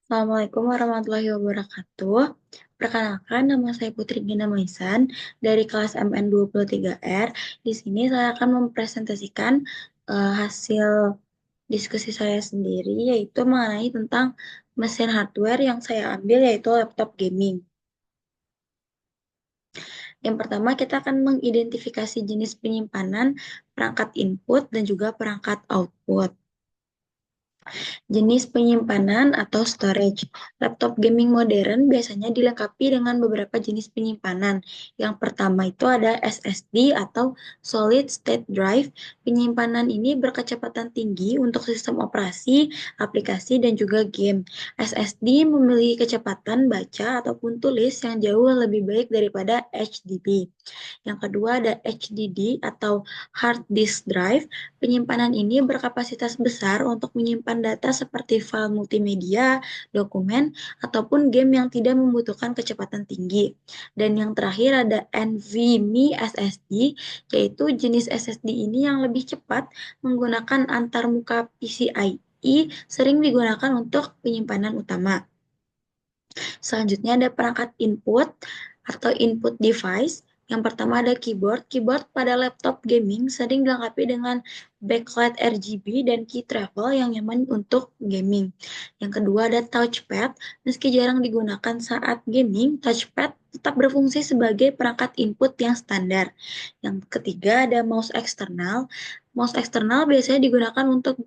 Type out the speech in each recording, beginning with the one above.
Assalamualaikum warahmatullahi wabarakatuh. Perkenalkan, nama saya Putri Gina Maisan dari kelas MN23R. Di sini saya akan mempresentasikan hasil diskusi saya sendiri, yaitu mengenai tentang mesin hardware yang saya ambil, yaitu laptop gaming. Yang pertama, kita akan mengidentifikasi jenis penyimpanan, perangkat input, dan juga perangkat output. Jenis penyimpanan atau storage. Laptop gaming modern biasanya dilengkapi dengan beberapa jenis penyimpanan. Yang pertama itu ada SSD atau Solid State Drive. Penyimpanan ini berkecepatan tinggi untuk sistem operasi, aplikasi, dan juga game. SSD memiliki kecepatan baca ataupun tulis yang jauh lebih baik daripada HDD. Yang kedua ada HDD atau Hard Disk Drive. Penyimpanan ini berkapasitas besar untuk menyimpan data seperti file multimedia, dokumen, ataupun game yang tidak membutuhkan kecepatan tinggi. Dan yang terakhir ada NVMe SSD, yaitu jenis SSD ini yang lebih cepat menggunakan antarmuka PCIe, sering digunakan untuk penyimpanan utama. Selanjutnya ada perangkat input atau input device. Yang pertama ada keyboard. Keyboard pada laptop gaming sering dilengkapi dengan backlight RGB dan key travel yang nyaman untuk gaming. Yang kedua ada touchpad. Meski jarang digunakan saat gaming, touchpad tetap berfungsi sebagai perangkat input yang standar. Yang ketiga ada mouse eksternal. Mouse eksternal biasanya digunakan untuk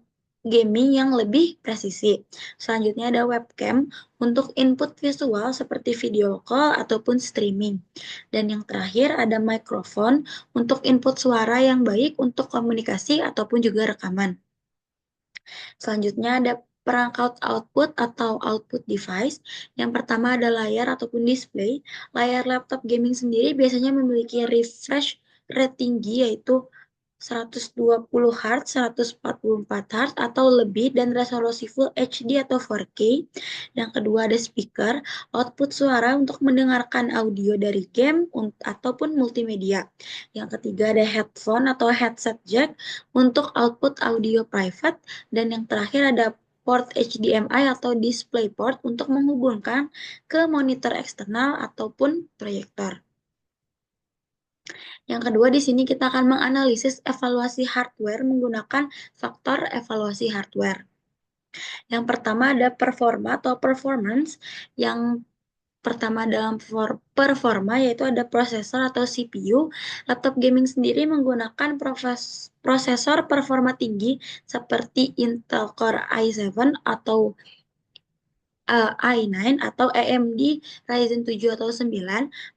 gaming yang lebih presisi. Selanjutnya ada webcam untuk input visual seperti video call ataupun streaming. Dan yang terakhir ada mikrofon untuk input suara yang baik untuk komunikasi ataupun juga rekaman. Selanjutnya ada perangkat output atau output device. Yang pertama ada layar ataupun display. Layar laptop gaming sendiri biasanya memiliki refresh rate tinggi, yaitu 120 Hz, 144 Hz atau lebih, dan resolusi Full HD atau 4K. Yang kedua ada speaker, output suara untuk mendengarkan audio dari game ataupun multimedia. Yang ketiga ada headphone atau headset jack untuk output audio private. Dan yang terakhir ada port HDMI atau DisplayPort untuk menghubungkan ke monitor eksternal ataupun proyektor. Yang kedua, di sini kita akan menganalisis evaluasi hardware menggunakan faktor evaluasi hardware. Yang pertama ada performa atau performance. Yang pertama dalam performa yaitu ada prosesor atau CPU. Laptop gaming sendiri menggunakan prosesor performa tinggi seperti Intel Core i7 atau i9 atau AMD Ryzen 7 atau 9.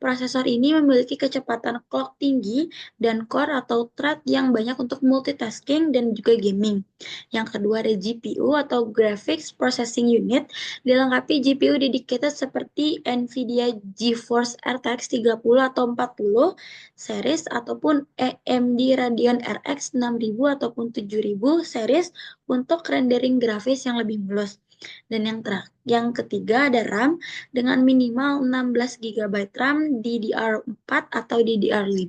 Prosesor ini memiliki kecepatan clock tinggi dan core atau thread yang banyak untuk multitasking dan juga gaming. Yang kedua ada GPU atau Graphics Processing Unit, dilengkapi GPU dedicated seperti NVIDIA GeForce RTX 30 atau 40 series ataupun AMD Radeon RX 6000 ataupun 7000 series untuk rendering grafis yang lebih mulus. Dan yang ketiga ada RAM dengan minimal 16 GB RAM DDR4 atau DDR5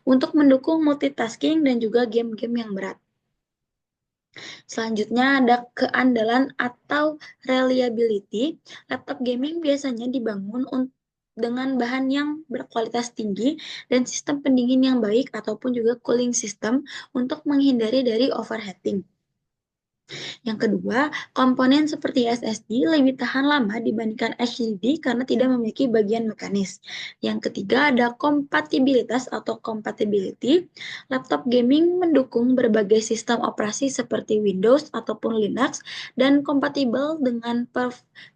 untuk mendukung multitasking dan juga game-game yang berat. Selanjutnya ada keandalan atau reliability. Laptop gaming biasanya dibangun dengan bahan yang berkualitas tinggi dan sistem pendingin yang baik ataupun juga cooling system untuk menghindari dari overheating. Yang kedua, komponen seperti SSD lebih tahan lama dibandingkan HDD karena tidak memiliki bagian mekanis. Yang ketiga ada kompatibilitas atau compatibility. Laptop gaming mendukung berbagai sistem operasi seperti Windows ataupun Linux dan kompatibel dengan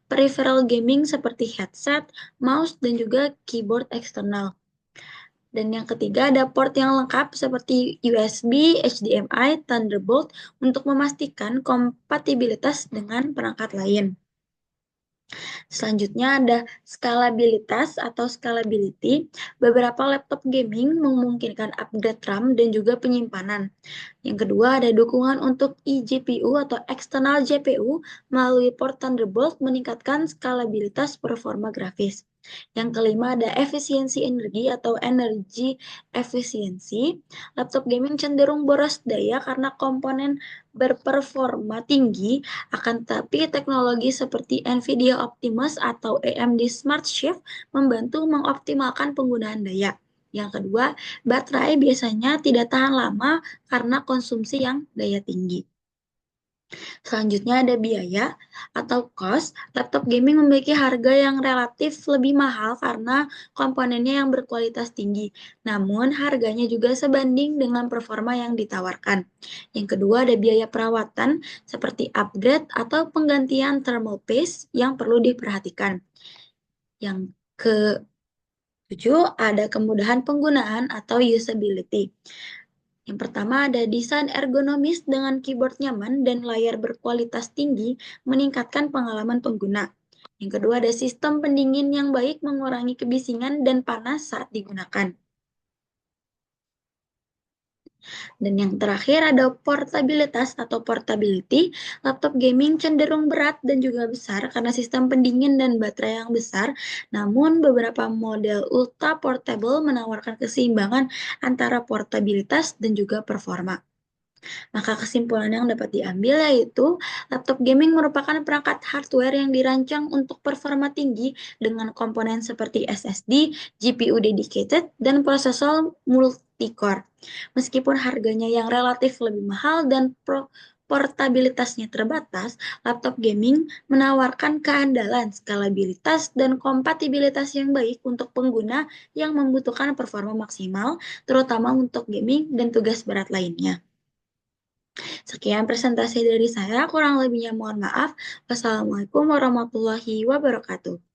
peripheral gaming seperti headset, mouse, dan juga keyboard eksternal. Dan yang ketiga ada port yang lengkap seperti USB, HDMI, Thunderbolt untuk memastikan kompatibilitas dengan perangkat lain. Selanjutnya ada skalabilitas atau scalability. Beberapa laptop gaming memungkinkan upgrade RAM dan juga penyimpanan. Yang kedua ada dukungan untuk eGPU atau external GPU melalui port Thunderbolt meningkatkan skalabilitas performa grafis. Yang kelima ada efisiensi energi atau energi efisiensi. Laptop gaming cenderung boros daya karena komponen berperforma tinggi, akan tetapi teknologi seperti NVIDIA Optimus atau AMD Smart Shift membantu mengoptimalkan penggunaan daya. Yang kedua, baterai biasanya tidak tahan lama karena konsumsi yang daya tinggi. Selanjutnya ada biaya atau cost. Laptop gaming memiliki harga yang relatif lebih mahal karena komponennya yang berkualitas tinggi. Namun harganya juga sebanding dengan performa yang ditawarkan. Yang kedua ada biaya perawatan seperti upgrade atau penggantian thermal paste yang perlu diperhatikan. Yang ketujuh ada kemudahan penggunaan atau usability. Yang pertama ada desain ergonomis dengan keyboard nyaman dan layar berkualitas tinggi meningkatkan pengalaman pengguna. Yang kedua ada sistem pendingin yang baik mengurangi kebisingan dan panas saat digunakan. Dan yang terakhir ada portabilitas atau portability. Laptop gaming cenderung berat dan juga besar karena sistem pendingin dan baterai yang besar. Namun beberapa model ultra portable menawarkan keseimbangan antara portabilitas dan juga performa. Maka kesimpulan yang dapat diambil yaitu laptop gaming merupakan perangkat hardware yang dirancang untuk performa tinggi dengan komponen seperti SSD, GPU dedicated, dan prosesor multi-core. Meskipun harganya yang relatif lebih mahal dan portabilitasnya terbatas, laptop gaming menawarkan keandalan, skalabilitas, dan kompatibilitas yang baik untuk pengguna yang membutuhkan performa maksimal, terutama untuk gaming dan tugas berat lainnya. Sekian presentasi dari saya, kurang lebihnya mohon maaf. Wassalamualaikum warahmatullahi wabarakatuh.